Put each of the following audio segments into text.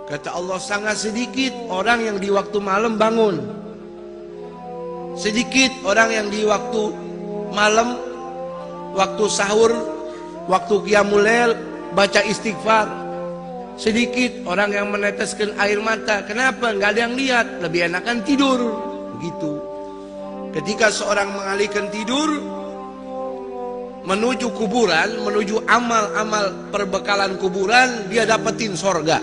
Kata Allah, sangat sedikit orang yang di waktu malam bangun. Sedikit orang yang di waktu malam, waktu sahur, waktu qiyamul lail baca istighfar. Sedikit orang yang meneteskan air mata. Kenapa? Nggak ada yang lihat. Lebih enakan tidur. Begitu. Ketika seorang mengalihkan tidur menuju kuburan, menuju amal-amal perbekalan kuburan, dia dapetin sorga.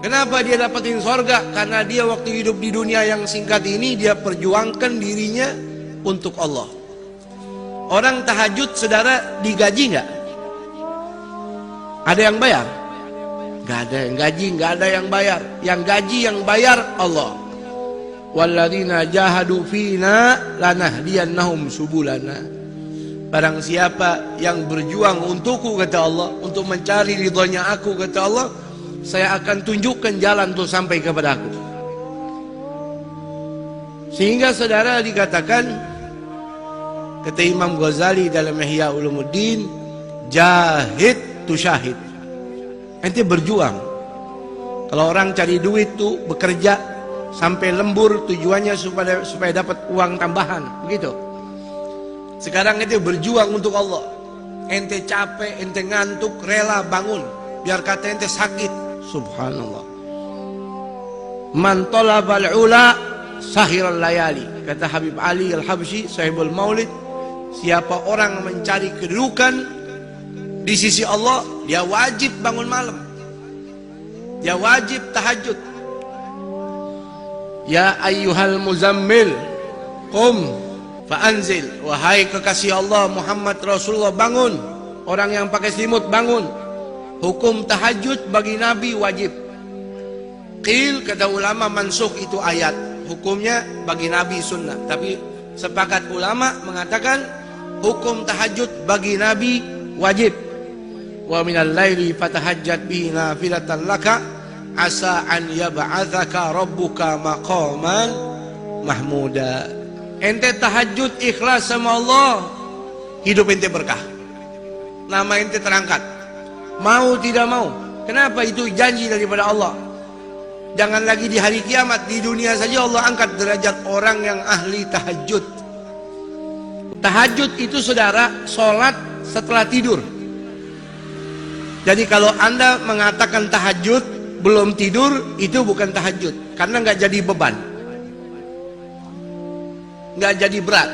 Kenapa dia dapetin sorga? Karena dia waktu hidup di dunia yang singkat ini, dia perjuangkan dirinya untuk Allah. Orang tahajud, saudara, digaji nggak? Ada yang bayar? Nggak ada yang gaji, nggak ada yang bayar. Yang gaji, yang bayar Allah. Walladzina jahadu fina lanahdiyannahum subulana. Barang siapa yang berjuang untukku, kata Allah, untuk mencari ridhonya aku, kata Allah, saya akan tunjukkan jalan untuk sampai kepada aku. Sehingga saudara dikatakan, kata Imam Ghazali dalam Ihya Ulumuddin, jahid tu syahid. Ente berjuang. Kalau orang cari duit tuh bekerja sampai lembur, tujuannya supaya dapat uang tambahan, begitu. Sekarang ente berjuang untuk Allah. Ente capek, ente ngantuk, rela bangun. Biar kata ente sakit. Subhanallah. Man talabal ula sahiral layali. Kata Habib Ali Al-Habsyi, sahibul maulid, siapa orang mencari kedudukan di sisi Allah, dia wajib bangun malam. Dia wajib tahajud. Ya ayyuhal muzammil, qum fa'anzil. Wahai kekasih Allah Muhammad Rasulullah, bangun. Orang yang pakai selimut, bangun. Hukum tahajud bagi Nabi wajib. Qil, kata ulama, mansukh itu ayat. Hukumnya bagi Nabi sunnah. Tapi sepakat ulama mengatakan hukum tahajud bagi Nabi wajib. Wa minal laili fatahajjat bihi nafilatan laka asa an yab'atsaka rabbuka maqaman mahmuda. Ente tahajud ikhlas sama Allah, hidup ente berkah. Nama ente terangkat. Mau tidak mau. Kenapa? Itu janji daripada Allah. Jangan lagi di hari kiamat, di dunia saja Allah angkat derajat orang yang ahli tahajud. Tahajud itu, saudara, sholat setelah tidur. Jadi kalau anda mengatakan tahajud belum tidur, itu bukan tahajud. Karena nggak jadi beban, nggak jadi berat.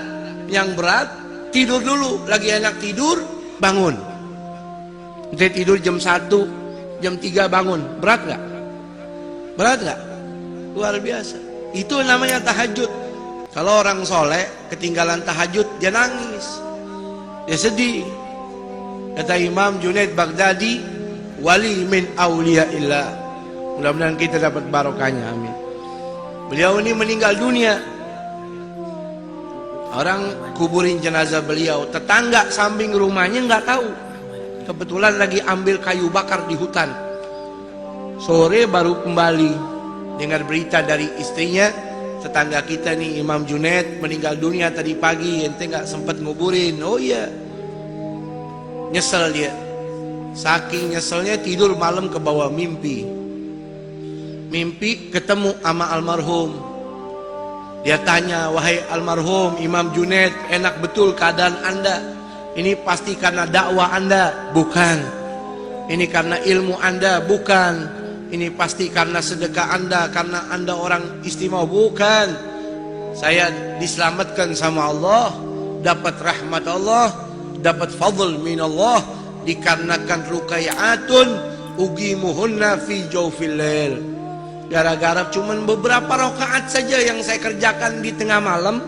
Yang berat, tidur dulu. Lagi enak tidur, bangun. Dia tidur jam 1, jam 3 bangun. Berat gak? Berat gak? Luar biasa. Itu namanya tahajud. Kalau orang soleh ketinggalan tahajud, dia nangis, dia sedih. Kata Imam Junaid Baghdadi, wali min awliyaillah. Mudah-mudahan kita dapat barokahnya, amin. Beliau ini meninggal dunia. Orang kuburin jenazah beliau, tetangga samping rumahnya nggak tahu. Kebetulan lagi ambil kayu bakar di hutan. Sore baru kembali dengar berita dari istrinya, tetangga kita nih Imam Junaid meninggal dunia tadi pagi, ente nggak sempat nguburin. Oh iya. Nyesel dia. Saking nyeselnya tidur malam ke bawah mimpi. Mimpi ketemu sama almarhum. Dia tanya, wahai almarhum Imam Junaid, enak betul keadaan anda? Ini pasti karena dakwah anda? Bukan. Ini karena ilmu anda? Bukan. Ini pasti karena sedekah anda, karena anda orang istimewa? Bukan. Saya diselamatkan sama Allah, dapat rahmat Allah, dapat fadl min Allah, dikarenakan rukai'atun ugimuhunna fi jawfil lail. Gara-gara cuman beberapa rakaat saja yang saya kerjakan di tengah malam,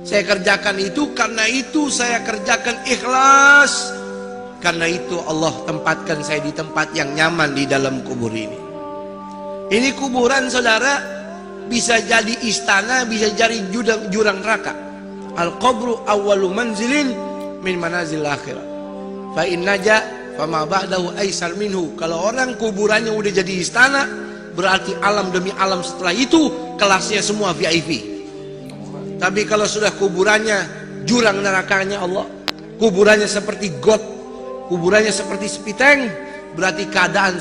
saya kerjakan itu, karena itu saya kerjakan ikhlas. Karena itu Allah tempatkan saya di tempat yang nyaman di dalam kubur ini. Ini kuburan, saudara, bisa jadi istana, bisa jadi jurang neraka. Al-qabru awwalu manzilin min manazil akhirah. Fa in naja fama ba'dahu aisar minhu. Kalau orang kuburannya udah jadi istana, berarti alam demi alam setelah itu kelasnya semua VIP. Tapi kalau sudah kuburannya jurang nerakanya Allah, kuburannya seperti got, kuburannya seperti sepiteng, berarti keadaan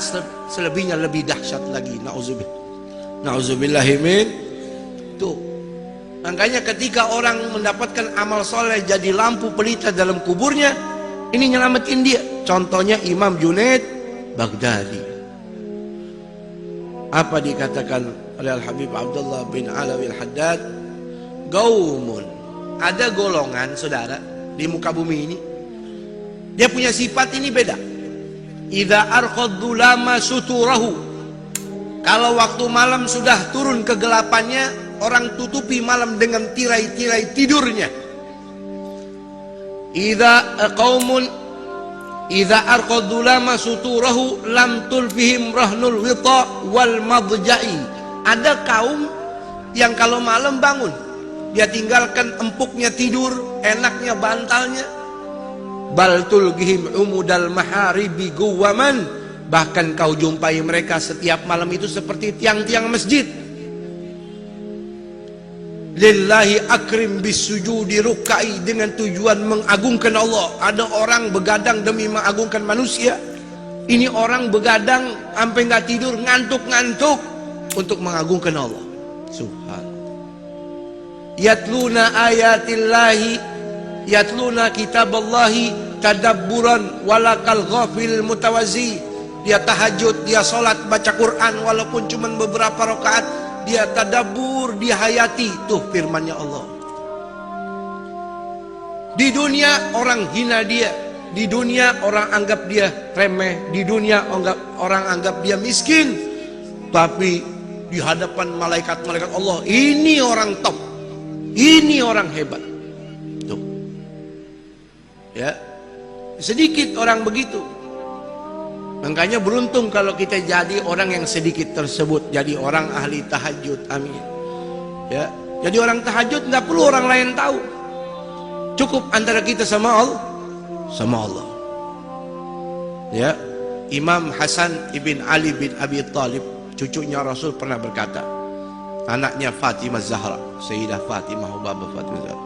selebihnya lebih dahsyat lagi. Nauzubillahimin. Tuh. Makanya ketika orang mendapatkan amal soleh jadi lampu pelita dalam kuburnya, ini nyelamatin dia. Contohnya Imam Junaid Baghdadi. Apa dikatakan oleh Al-Habib Abdullah bin Alawi Al-Haddad? Gaumun. Ada golongan, saudara, di muka bumi ini, dia punya sifat ini beda. Idza arqaddu lama suturahu. Kalau waktu malam sudah turun kegelapannya, orang tutupi malam dengan tirai-tirai tidurnya. Idza arqaddu lama suturahu lam tulfihim rahnul wita wal madja'i. Ada kaum yang kalau malam bangun, dia tinggalkan empuknya tidur, enaknya bantalnya. Bal tulgihim umudal maharibi guwaman. Bahkan kau jumpai mereka setiap malam itu seperti tiang-tiang masjid. Lillahi akrim bisujudi rukai, dengan tujuan mengagungkan Allah. Ada orang begadang demi mengagungkan manusia. Ini orang begadang sampai nggak tidur, ngantuk-ngantuk untuk mengagungkan Allah. Subhan. Yatluna ayatillahi, yatluna kitaballahi tadabburan walakal ghafil mutawazi. Dia tahajud, dia sholat, baca Quran walaupun cuma beberapa rakaat, dia tadabbur, dia hayati. Tuh firmannya Allah. Di dunia orang hina dia, di dunia orang anggap dia remeh, di dunia orang anggap dia miskin, tapi di hadapan malaikat-malaikat Allah, ini orang top, ini orang hebat. Tuh. Ya. Sedikit orang begitu. Makanya beruntung kalau kita jadi orang yang sedikit tersebut, jadi orang ahli tahajud. Amin. Ya, jadi orang tahajud nggak perlu orang lain tahu. Cukup antara kita sama Allah, sama Allah. Ya, Imam Hasan ibn Ali bin Abi Thalib, cucunya Rasul, pernah berkata, anaknya Fatimah Zahra, Sayyidah Fatimah Hubabah Fatimah Zahra,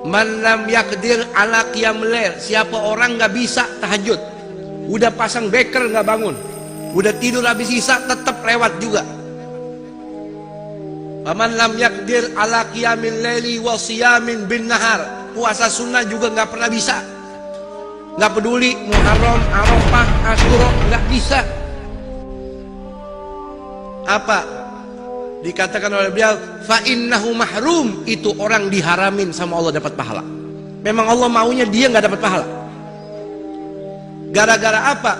man lam yakdir ala qiyamul lail, siapa orang nggak bisa tahajud, udah pasang beker nggak bangun, udah tidur habis isya tetap lewat juga. Faman lam yakdir ala qiyamil laili wa siyamin bin nahar, puasa sunnah juga nggak pernah bisa, nggak peduli Muharram, Arafah, Asyura, nggak bisa. Apa dikatakan oleh beliau? Fa innahu mahrum, itu orang diharamin sama Allah dapat pahala. Memang Allah maunya dia nggak dapat pahala. Gara-gara apa?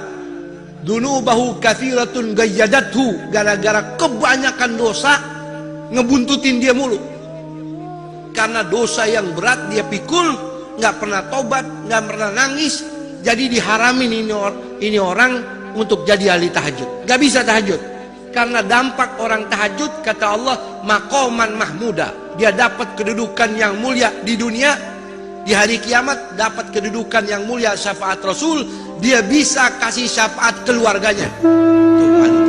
Dunubahu katsiratun gayyadathu, gara-gara kebanyakan dosa ngebuntutin dia mulu. Karena dosa yang berat dia pikul, nggak pernah tobat, nggak pernah nangis, jadi diharamin ini orang untuk jadi ahli tahajud. Nggak bisa tahajud. Karena dampak orang tahajud, kata Allah, maqaman mahmuda, dia dapat kedudukan yang mulia di dunia, di hari kiamat dapat kedudukan yang mulia syafaat Rasul, dia bisa kasih syafaat keluarganya. Tuhan.